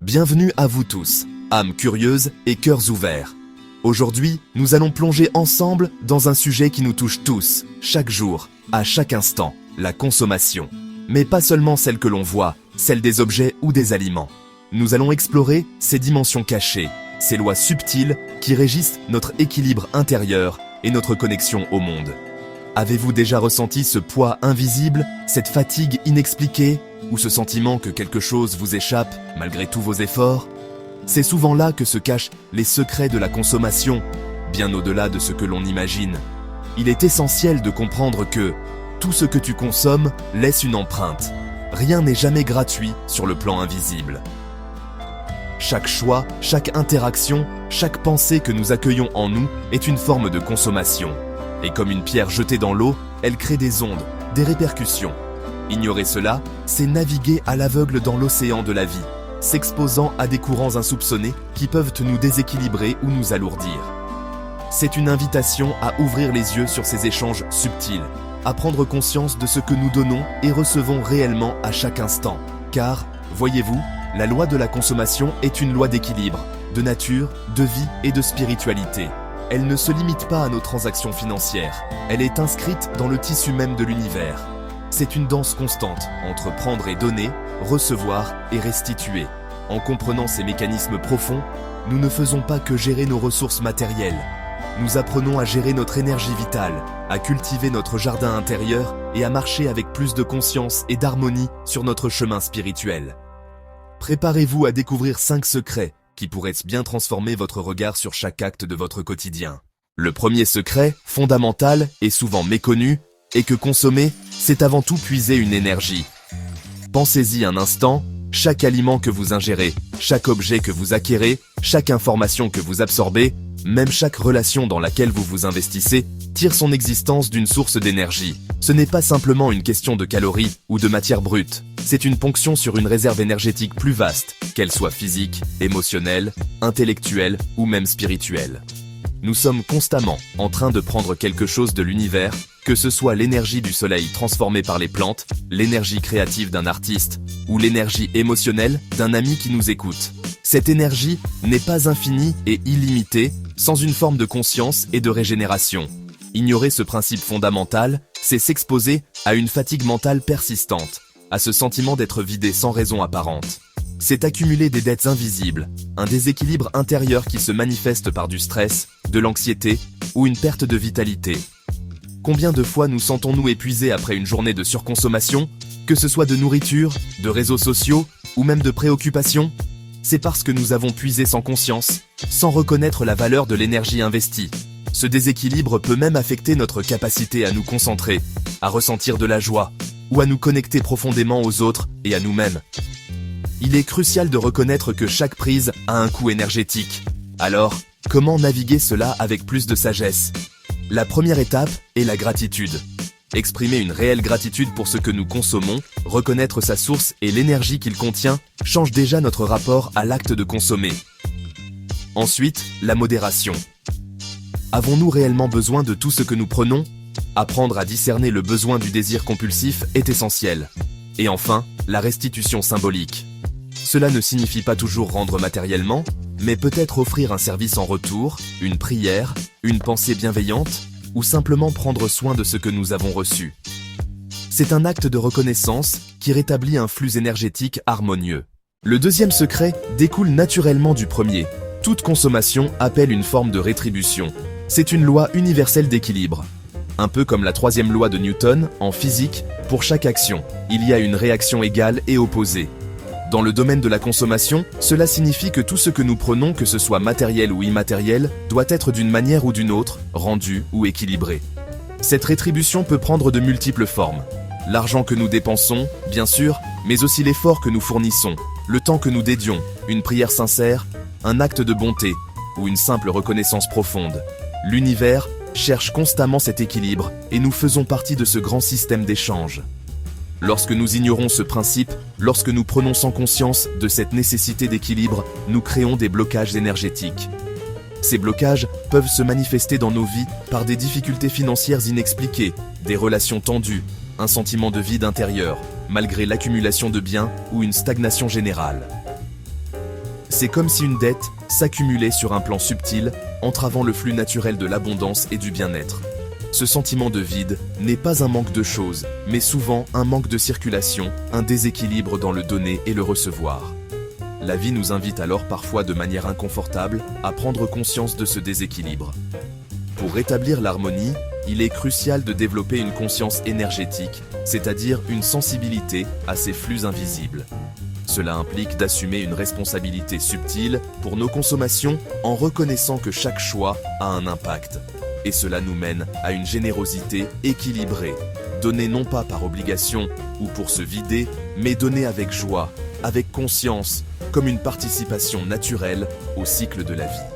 Bienvenue à vous tous, âmes curieuses et cœurs ouverts. Aujourd'hui, nous allons plonger ensemble dans un sujet qui nous touche tous, chaque jour, à chaque instant, la consommation. Mais pas seulement celle que l'on voit, celle des objets ou des aliments. Nous allons explorer ces dimensions cachées, ces lois subtiles qui régissent notre équilibre intérieur et notre connexion au monde. Avez-vous déjà ressenti ce poids invisible, cette fatigue inexpliquée, ou ce sentiment que quelque chose vous échappe malgré tous vos efforts? C'est souvent là que se cachent les secrets de la consommation, bien au-delà de ce que l'on imagine. Il est essentiel de comprendre que tout ce que tu consommes laisse une empreinte. Rien n'est jamais gratuit sur le plan invisible. Chaque choix, chaque interaction, chaque pensée que nous accueillons en nous est une forme de consommation. Et comme une pierre jetée dans l'eau, elle crée des ondes, des répercussions. Ignorer cela, c'est naviguer à l'aveugle dans l'océan de la vie, s'exposant à des courants insoupçonnés qui peuvent nous déséquilibrer ou nous alourdir. C'est une invitation à ouvrir les yeux sur ces échanges subtils, à prendre conscience de ce que nous donnons et recevons réellement à chaque instant. Car, voyez-vous, la loi de la consommation est une loi d'équilibre, de nature, de vie et de spiritualité. Elle ne se limite pas à nos transactions financières, elle est inscrite dans le tissu même de l'univers. C'est une danse constante entre prendre et donner, recevoir et restituer. En comprenant ces mécanismes profonds, nous ne faisons pas que gérer nos ressources matérielles. Nous apprenons à gérer notre énergie vitale, à cultiver notre jardin intérieur et à marcher avec plus de conscience et d'harmonie sur notre chemin spirituel. Préparez-vous à découvrir 5 secrets qui pourraient bien transformer votre regard sur chaque acte de votre quotidien. Le premier secret, fondamental et souvent méconnu, est que consommer, c'est avant tout puiser une énergie. Pensez-y un instant, chaque aliment que vous ingérez, chaque objet que vous acquérez, chaque information que vous absorbez, même chaque relation dans laquelle vous vous investissez, tire son existence d'une source d'énergie. Ce n'est pas simplement une question de calories ou de matière brute, c'est une ponction sur une réserve énergétique plus vaste, qu'elle soit physique, émotionnelle, intellectuelle ou même spirituelle. Nous sommes constamment en train de prendre quelque chose de l'univers, que ce soit l'énergie du soleil transformée par les plantes, l'énergie créative d'un artiste, ou l'énergie émotionnelle d'un ami qui nous écoute. Cette énergie n'est pas infinie et illimitée, sans une forme de conscience et de régénération. Ignorer ce principe fondamental, c'est s'exposer à une fatigue mentale persistante, à ce sentiment d'être vidé sans raison apparente. C'est accumuler des dettes invisibles, un déséquilibre intérieur qui se manifeste par du stress, de l'anxiété ou une perte de vitalité. Combien de fois nous sentons-nous épuisés après une journée de surconsommation, que ce soit de nourriture, de réseaux sociaux ou même de préoccupations? C'est parce que nous avons puisé sans conscience, sans reconnaître la valeur de l'énergie investie. Ce déséquilibre peut même affecter notre capacité à nous concentrer, à ressentir de la joie ou à nous connecter profondément aux autres et à nous-mêmes. Il est crucial de reconnaître que chaque prise a un coût énergétique. Alors, comment naviguer cela avec plus de sagesse? La première étape est la gratitude. Exprimer une réelle gratitude pour ce que nous consommons, reconnaître sa source et l'énergie qu'il contient, change déjà notre rapport à l'acte de consommer. Ensuite, la modération. Avons-nous réellement besoin de tout ce que nous prenons? Apprendre à discerner le besoin du désir compulsif est essentiel. Et enfin, la restitution symbolique. Cela ne signifie pas toujours rendre matériellement, mais peut-être offrir un service en retour, une prière, une pensée bienveillante, ou simplement prendre soin de ce que nous avons reçu. C'est un acte de reconnaissance qui rétablit un flux énergétique harmonieux. Le deuxième secret découle naturellement du premier. Toute consommation appelle une forme de rétribution. C'est une loi universelle d'équilibre. Un peu comme la troisième loi de Newton, en physique, pour chaque action, il y a une réaction égale et opposée. Dans le domaine de la consommation, cela signifie que tout ce que nous prenons, que ce soit matériel ou immatériel, doit être d'une manière ou d'une autre, rendu ou équilibré. Cette rétribution peut prendre de multiples formes. L'argent que nous dépensons, bien sûr, mais aussi l'effort que nous fournissons, le temps que nous dédions, une prière sincère, un acte de bonté ou une simple reconnaissance profonde. L'univers cherche constamment cet équilibre et nous faisons partie de ce grand système d'échange. Lorsque nous ignorons ce principe, lorsque nous prenons sans conscience de cette nécessité d'équilibre, nous créons des blocages énergétiques. Ces blocages peuvent se manifester dans nos vies par des difficultés financières inexpliquées, des relations tendues, un sentiment de vide intérieur, malgré l'accumulation de biens ou une stagnation générale. C'est comme si une dette s'accumulait sur un plan subtil, entravant le flux naturel de l'abondance et du bien-être. Ce sentiment de vide n'est pas un manque de choses, mais souvent un manque de circulation, un déséquilibre dans le donner et le recevoir. La vie nous invite alors parfois de manière inconfortable à prendre conscience de ce déséquilibre. Pour rétablir l'harmonie, il est crucial de développer une conscience énergétique, c'est-à-dire une sensibilité à ces flux invisibles. Cela implique d'assumer une responsabilité subtile pour nos consommations en reconnaissant que chaque choix a un impact. Et cela nous mène à une générosité équilibrée. Donner non pas par obligation ou pour se vider, mais donner avec joie, avec conscience, comme une participation naturelle au cycle de la vie.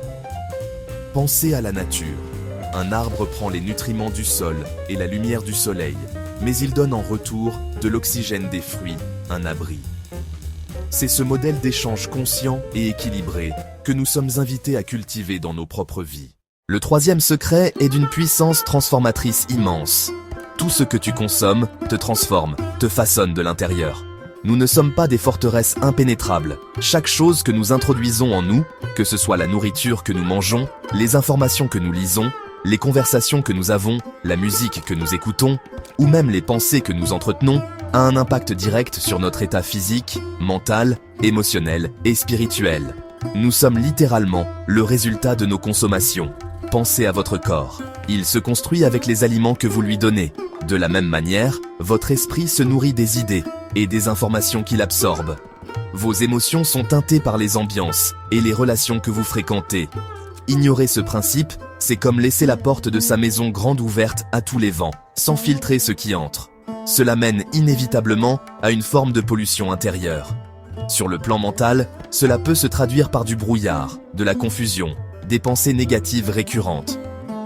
Pensez à la nature. Un arbre prend les nutriments du sol et la lumière du soleil, mais il donne en retour de l'oxygène des fruits, un abri. C'est ce modèle d'échange conscient et équilibré que nous sommes invités à cultiver dans nos propres vies. Le troisième secret est d'une puissance transformatrice immense. Tout ce que tu consommes te transforme, te façonne de l'intérieur. Nous ne sommes pas des forteresses impénétrables. Chaque chose que nous introduisons en nous, que ce soit la nourriture que nous mangeons, les informations que nous lisons, les conversations que nous avons, la musique que nous écoutons, ou même les pensées que nous entretenons, a un impact direct sur notre état physique, mental, émotionnel et spirituel. Nous sommes littéralement le résultat de nos consommations. Pensez à votre corps. Il se construit avec les aliments que vous lui donnez. De la même manière, votre esprit se nourrit des idées et des informations qu'il absorbe. Vos émotions sont teintées par les ambiances et les relations que vous fréquentez. Ignorer ce principe, c'est comme laisser la porte de sa maison grande ouverte à tous les vents, sans filtrer ce qui entre. Cela mène inévitablement à une forme de pollution intérieure. Sur le plan mental, cela peut se traduire par du brouillard, de la confusion, des pensées négatives récurrentes.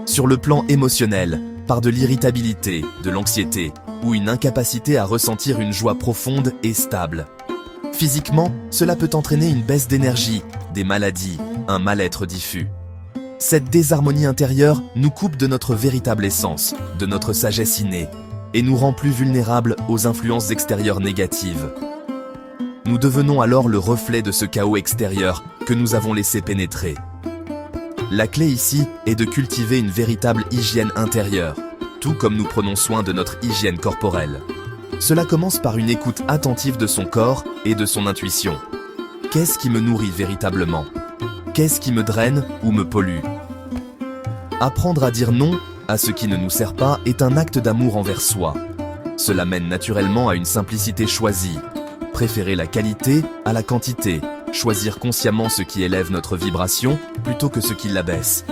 Sur le plan émotionnel, par de l'irritabilité, de l'anxiété, ou une incapacité à ressentir une joie profonde et stable. Physiquement, cela peut entraîner une baisse d'énergie, des maladies, un mal-être diffus. Cette désharmonie intérieure nous coupe de notre véritable essence, de notre sagesse innée, et nous rend plus vulnérables aux influences extérieures négatives. Nous devenons alors le reflet de ce chaos extérieur que nous avons laissé pénétrer. La clé ici est de cultiver une véritable hygiène intérieure, tout comme nous prenons soin de notre hygiène corporelle. Cela commence par une écoute attentive de son corps et de son intuition. Qu'est-ce qui me nourrit véritablement ? Qu'est-ce qui me draine ou me pollue ? Apprendre à dire non à ce qui ne nous sert pas est un acte d'amour envers soi. Cela mène naturellement à une simplicité choisie. Préférer la qualité à la quantité. Choisir consciemment ce qui élève notre vibration plutôt que ce qui l'abaisse.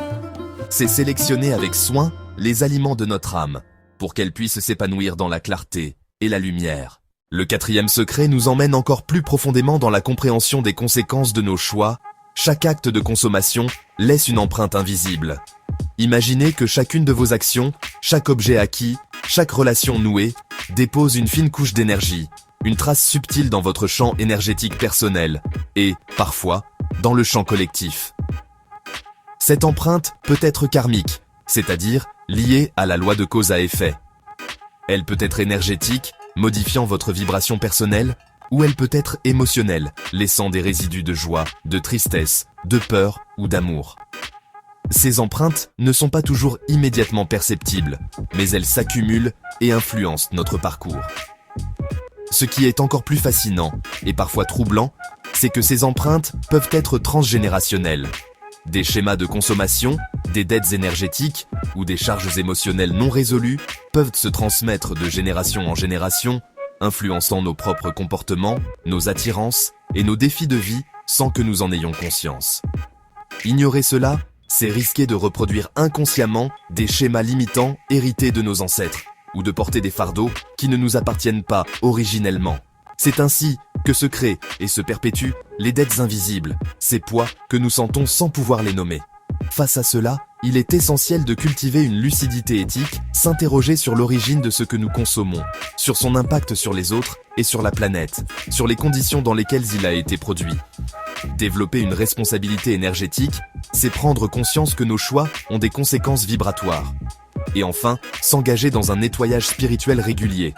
C'est sélectionner avec soin les aliments de notre âme pour qu'elle puisse s'épanouir dans la clarté et la lumière. Le quatrième secret nous emmène encore plus profondément dans la compréhension des conséquences de nos choix. Chaque acte de consommation laisse une empreinte invisible. Imaginez que chacune de vos actions, chaque objet acquis, chaque relation nouée, dépose une fine couche d'énergie, une trace subtile dans votre champ énergétique personnel et, parfois, dans le champ collectif. Cette empreinte peut être karmique, c'est-à-dire liée à la loi de cause à effet. Elle peut être énergétique, modifiant votre vibration personnelle, ou elle peut être émotionnelle, laissant des résidus de joie, de tristesse, de peur ou d'amour. Ces empreintes ne sont pas toujours immédiatement perceptibles, mais elles s'accumulent et influencent notre parcours. Ce qui est encore plus fascinant, et parfois troublant, c'est que ces empreintes peuvent être transgénérationnelles. Des schémas de consommation, des dettes énergétiques ou des charges émotionnelles non résolues peuvent se transmettre de génération en génération, influençant nos propres comportements, nos attirances et nos défis de vie sans que nous en ayons conscience. Ignorer cela, c'est risquer de reproduire inconsciemment des schémas limitants hérités de nos ancêtres, ou de porter des fardeaux qui ne nous appartiennent pas originellement. C'est ainsi que se créent et se perpétuent les dettes invisibles, ces poids que nous sentons sans pouvoir les nommer. Face à cela, il est essentiel de cultiver une lucidité éthique, s'interroger sur l'origine de ce que nous consommons, sur son impact sur les autres et sur la planète, sur les conditions dans lesquelles il a été produit. Développer une responsabilité énergétique, c'est prendre conscience que nos choix ont des conséquences vibratoires. Et enfin, s'engager dans un nettoyage spirituel régulier.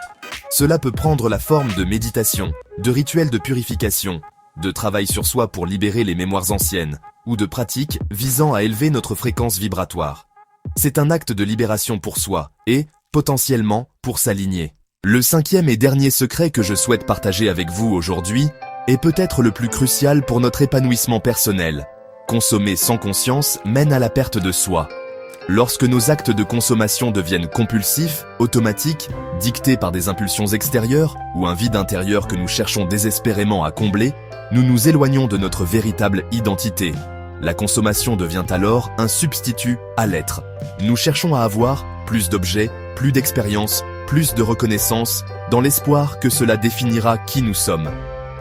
Cela peut prendre la forme de méditation, de rituels de purification, de travail sur soi pour libérer les mémoires anciennes, ou de pratiques visant à élever notre fréquence vibratoire. C'est un acte de libération pour soi et, potentiellement, pour s'aligner. Le cinquième et dernier secret que je souhaite partager avec vous aujourd'hui est peut-être le plus crucial pour notre épanouissement personnel. Consommer sans conscience mène à la perte de soi. Lorsque nos actes de consommation deviennent compulsifs, automatiques, dictés par des impulsions extérieures ou un vide intérieur que nous cherchons désespérément à combler, nous nous éloignons de notre véritable identité. La consommation devient alors un substitut à l'être. Nous cherchons à avoir plus d'objets, plus d'expériences, plus de reconnaissance, dans l'espoir que cela définira qui nous sommes.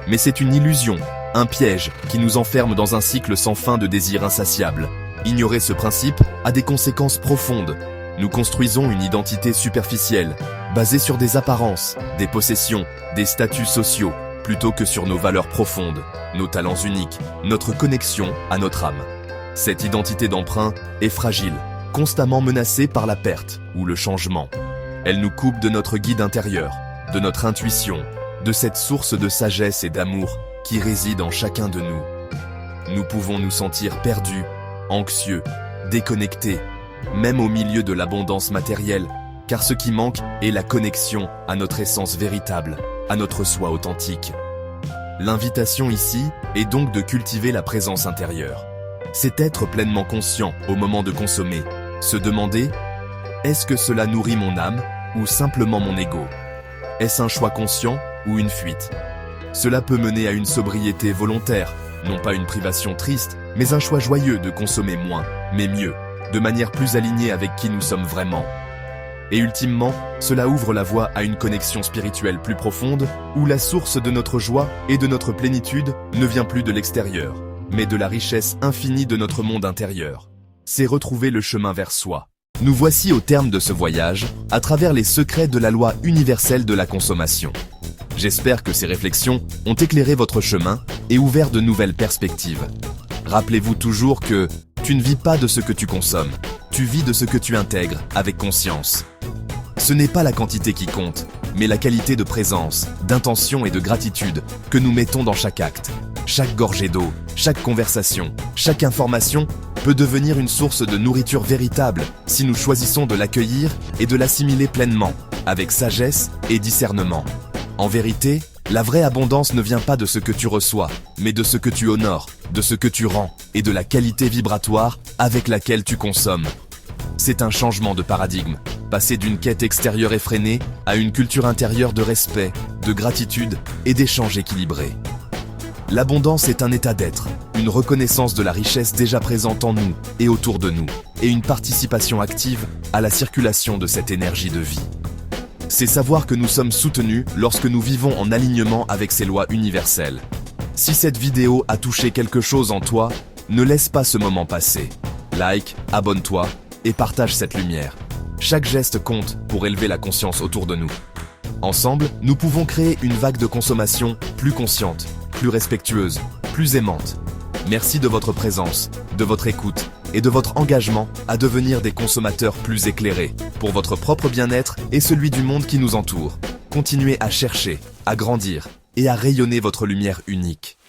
Mais c'est une illusion, un piège qui nous enferme dans un cycle sans fin de désirs insatiables. Ignorer ce principe a des conséquences profondes. Nous construisons une identité superficielle, basée sur des apparences, des possessions, des statuts sociaux, plutôt que sur nos valeurs profondes, nos talents uniques, notre connexion à notre âme. Cette identité d'emprunt est fragile, constamment menacée par la perte ou le changement. Elle nous coupe de notre guide intérieur, de notre intuition, de cette source de sagesse et d'amour qui réside en chacun de nous. Nous pouvons nous sentir perdus, anxieux, déconnectés, même au milieu de l'abondance matérielle, car ce qui manque est la connexion à notre essence véritable, à notre soi authentique. L'invitation ici est donc de cultiver la présence intérieure. C'est être pleinement conscient au moment de consommer, se demander « Est-ce que cela nourrit mon âme ou simplement mon ego ? Est-ce un choix conscient ou une fuite ? Cela peut mener à une sobriété volontaire, non pas une privation triste, mais un choix joyeux de consommer moins, mais mieux, de manière plus alignée avec qui nous sommes vraiment. Et ultimement, cela ouvre la voie à une connexion spirituelle plus profonde, où la source de notre joie et de notre plénitude ne vient plus de l'extérieur, mais de la richesse infinie de notre monde intérieur. C'est retrouver le chemin vers soi. Nous voici au terme de ce voyage, à travers les secrets de la loi universelle de la consommation. J'espère que ces réflexions ont éclairé votre chemin et ouvert de nouvelles perspectives. Rappelez-vous toujours que tu ne vis pas de ce que tu consommes, tu vis de ce que tu intègres avec conscience. Ce n'est pas la quantité qui compte, mais la qualité de présence, d'intention et de gratitude que nous mettons dans chaque acte. Chaque gorgée d'eau, chaque conversation, chaque information peut devenir une source de nourriture véritable si nous choisissons de l'accueillir et de l'assimiler pleinement, avec sagesse et discernement. En vérité, la vraie abondance ne vient pas de ce que tu reçois, mais de ce que tu honores, de ce que tu rends et de la qualité vibratoire avec laquelle tu consommes. C'est un changement de paradigme, passer d'une quête extérieure effrénée à une culture intérieure de respect, de gratitude et d'échanges équilibrés. L'abondance est un état d'être, une reconnaissance de la richesse déjà présente en nous et autour de nous, et une participation active à la circulation de cette énergie de vie. C'est savoir que nous sommes soutenus lorsque nous vivons en alignement avec ces lois universelles. Si cette vidéo a touché quelque chose en toi, ne laisse pas ce moment passer. Like, abonne-toi et partage cette lumière. Chaque geste compte pour élever la conscience autour de nous. Ensemble, nous pouvons créer une vague de consommation plus consciente, plus respectueuse, plus aimante. Merci de votre présence, de votre écoute et de votre engagement à devenir des consommateurs plus éclairés pour votre propre bien-être et celui du monde qui nous entoure. Continuez à chercher, à grandir et à rayonner votre lumière unique.